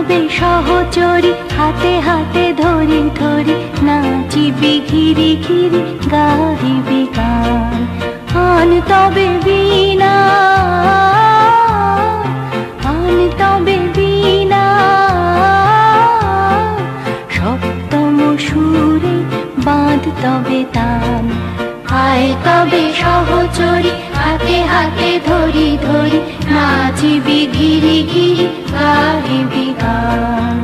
তবে সহচরী, হাতে হাতে ধরি ধরি নাচিবি ঘিরি ঘিরি গাহিবি গান। আন তবে বীণা, আন তবে বীণা, সপ্তম সুরে বাঁধ তবে তান। আয় তবে সহচরী, হাতে হাতে ধরি ধরি নাচিবি ঘিরি ঘিরি গাহিবি গান।